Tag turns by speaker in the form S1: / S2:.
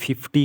S1: 50